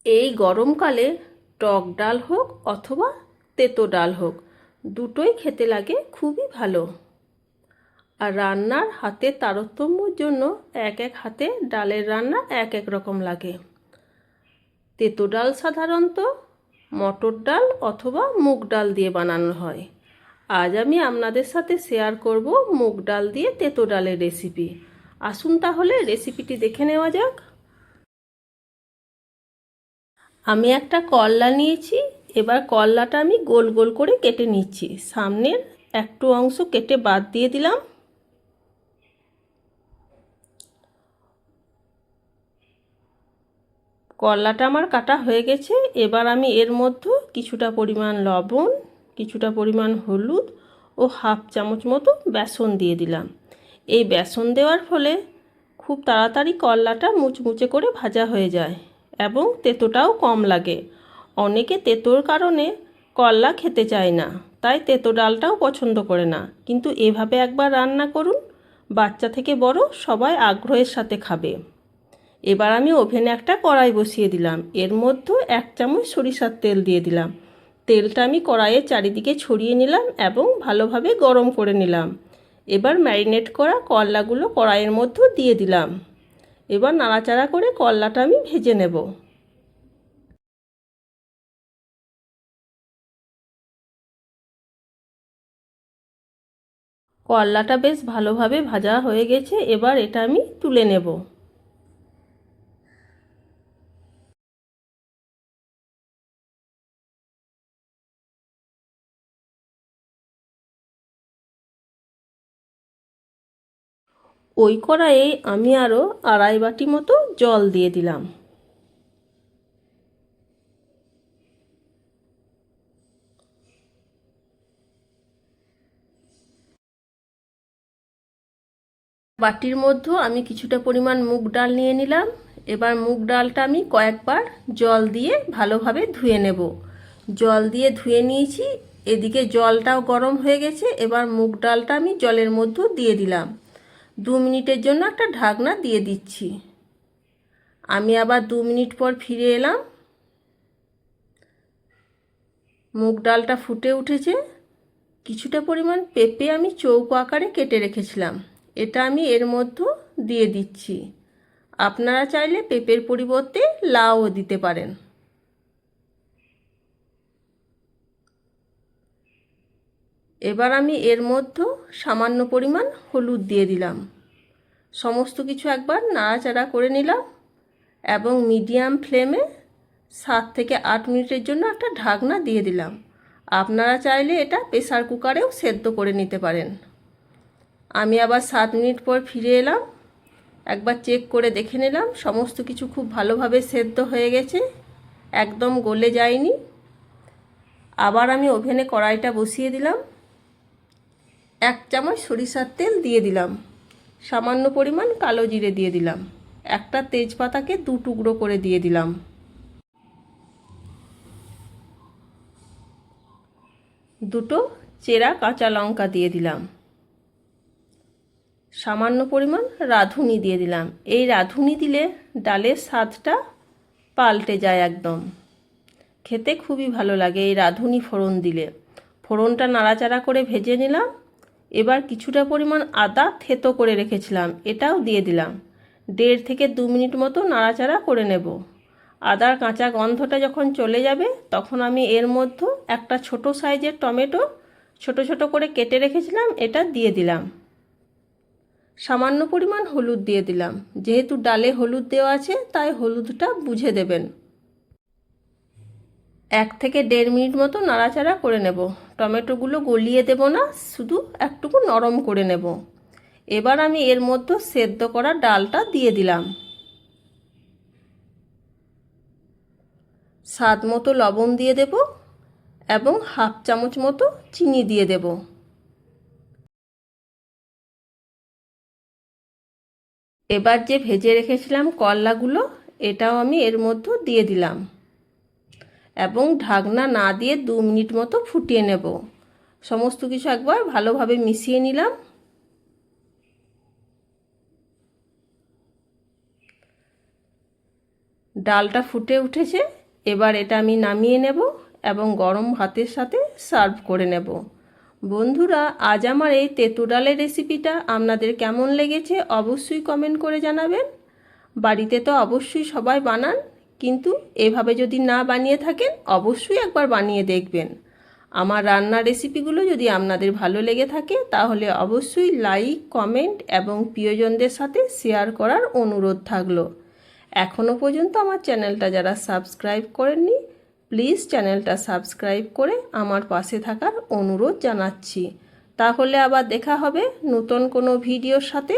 এই গরমকালে টক ডাল হোক অথবা তেতো ডাল হোক, দুটোই খেতে লাগে খুবই ভালো। আর রান্নার হাতের তারতম্যর জন্য এক এক হাতে ডালের রান্না এক এক রকম লাগে। তেতো ডাল সাধারণত মটর ডাল অথবা মুগ ডাল দিয়ে বানানো হয়। আজ আমি আপনাদের সাথে শেয়ার করব মুগ ডাল দিয়ে তেতো ডালের রেসিপি। আসুন তাহলে রেসিপিটি দেখে নেওয়া যাক। আমি একটা করলা নিয়েছি। এবার করলাটা আমি গোল গোল করে কেটে নিচ্ছি। সামনের একটু অংশ কেটে বাদ দিয়ে দিলাম। করলাটা আমার কাটা হয়ে গেছে। এবার আমি এর মধ্যে কিছুটা পরিমাণ লবণ, কিছুটা পরিমাণ হলুদ ও হাফ চামচ মতো বেসন দিয়ে দিলাম। এই বেসন দেওয়ার ফলে খুব তাড়াতাড়ি করলাটা মুচমুচে করে ভাজা হয়ে যায় এবং তেতোটাও কম লাগে। অনেকে তেতোর কারণে করলা খেতে চায় না, তাই তেতো ডালটাও পছন্দ করে না। কিন্তু এভাবে একবার রান্না করুন, বাচ্চা থেকে বড় সবাই আগ্রহের সাথে খাবে। এবার আমি ওভেনে একটা কড়াই বসিয়ে দিলাম। এর মধ্যে 1 চামচ সরিষার তেল দিয়ে দিলাম। তেলটা আমি কড়াইয়ের চারিদিকে ছড়িয়ে নিলাম এবং ভালোভাবে গরম করে নিলাম। এবার ম্যারিনেট করা করলাগুলো কড়াইয়ের মধ্যে দিয়ে দিলাম। এবার নাড়াচাড়া করে করলাটা আমি ভেজে নেব। করলাটা বেশ ভালোভাবে ভাজা হয়ে গেছে। এবার এটা আমি তুলে নেব। ওই কড়াইয়ে আমি আরও 2.5 বাটি মতো জল দিয়ে দিলাম। বাটির মধ্যে আমি কিছুটা পরিমাণ মুগ ডাল নিয়ে নিলাম। এবার মুগ ডালটা আমি কয়েকবার জল দিয়ে ভালোভাবে ধুয়ে নেব। জল দিয়ে ধুয়ে নিয়েছি। এদিকে জলটাও গরম হয়ে গেছে। এবার মুগ ডালটা আমি জলের মধ্যে দিয়ে দিলাম। 2 মিনিটের জন্য একটা ঢাকনা দিয়ে দিচ্ছি। আমি আবার 2 মিনিট পর ফিরে এলাম। মুগ ডালটা ফুটে উঠেছে। কিছুটা পরিমাণ পেঁপে আমি চৌকো আকারে কেটে রেখেছিলাম, এটা আমি এর মধ্যে দিয়ে দিচ্ছি। আপনারা চাইলে পেঁপের পরিবর্তে লাউও দিতে পারেন। এবার আমি এর মধ্যে সামান্য পরিমাণ হলুদ দিয়ে দিলাম। সমস্ত কিছু একবার নাড়াচাড়া করে নিলাম এবং মিডিয়াম ফ্লেমে 7 থেকে 8 মিনিটের জন্য একটা ঢাকনা দিয়ে দিলাম। আপনারা চাইলে এটা প্রেসার কুকারেও সেদ্ধ করে নিতে পারেন। আমি আবার 7 মিনিট পর ফিরে এলাম। একবার চেক করে দেখে নিলাম সমস্ত কিছু খুব ভালোভাবে সেদ্ধ হয়ে গেছে, একদম গলে যায়নি। আবার আমি ওভেনে কড়াইটা বসিয়ে দিলাম। 1 চামচ সরিষার তেল দিয়ে দিলাম। সামান্য পরিমাণ কালো জিরে দিয়ে দিলাম। একটা তেজপাতাকে 2 টুকরো করে দিয়ে দিলাম। দুটো চেরা কাঁচা লঙ্কা দিয়ে দিলাম। সামান্য পরিমাণ রাঁধুনি দিয়ে দিলাম। এই রাঁধুনি দিলে ডালের স্বাদটা পাল্টে যায় একদম। খেতে খুবই ভালো লাগে এই রাঁধুনি ফোড়ন দিলে। ফোড়নটা নাড়াচাড়া করে ভেজে নিলাম। এবার কিছুটা পরিমাণ আদা থেতো করে রেখেছিলাম, এটাও দিয়ে দিলাম। 1.5 থেকে 2 মিনিট মতো নাড়াচাড়া করে নেব। আদার কাঁচা গন্ধটা যখন চলে যাবে তখন আমি এর মধ্যে একটা ছোট সাইজের টমেটো ছোট ছোট করে কেটে রেখেছিলাম, এটা দিয়ে দিলাম। সামান্য পরিমাণ হলুদ দিয়ে দিলাম। যেহেতু ডালে হলুদ দেওয়া আছে তাই হলুদটা বুঝে দেবেন। 1 থেকে 1.5 মিনিট মতো নাড়াচাড়া করে নেব। টমেটোগুলো গলিয়ে দেব না, শুধু একটুকু নরম করে নেব। এবার আমি এর মধ্যে সেদ্ধ করা ডালটা দিয়ে দিলাম। স্বাদ মতো লবণ দিয়ে দেব এবং হাফ চামচ মতো চিনি দিয়ে দেব। এবার যে ভেজে রেখেছিলাম করলাগুলো, এটাও আমি এর মধ্যে দিয়ে দিলাম এবং ঢাকনা না দিয়ে 2 মিনিট মতো ফুটিয়ে নেব। সমস্ত কিছু একবার ভালোভাবে মিশিয়ে নিলাম। ডালটা ফুটে উঠেছে। এবার এটা আমি নামিয়ে নেব এবং গরম ভাতের সাথে সার্ভ করে নেব। বন্ধুরা, আজ আমার এই তেঁতুল ডালের রেসিপিটা আপনাদের কেমন লেগেছে অবশ্যই কমেন্ট করে জানাবেন। বাড়িতে তো অবশ্যই সবাই বানান, কিন্তু এভাবে যদি না বানিয়ে থাকেন অবশ্যই একবার বানিয়ে দেখবেন। আমার রান্নার রেসিপিগুলো যদি আপনাদের ভালো লেগে থাকে তাহলে অবশ্যই লাইক, কমেন্ট এবং প্রিয়জনদের সাথে শেয়ার করার অনুরোধ থাকলো। এখনও পর্যন্ত আমার চ্যানেলটা যারা সাবস্ক্রাইব করেননি, প্লিজ চ্যানেলটা সাবস্ক্রাইব করে আমার পাশে থাকার অনুরোধ জানাচ্ছি। তাহলে আবার দেখা হবে নতুন কোনো ভিডিওর সাথে।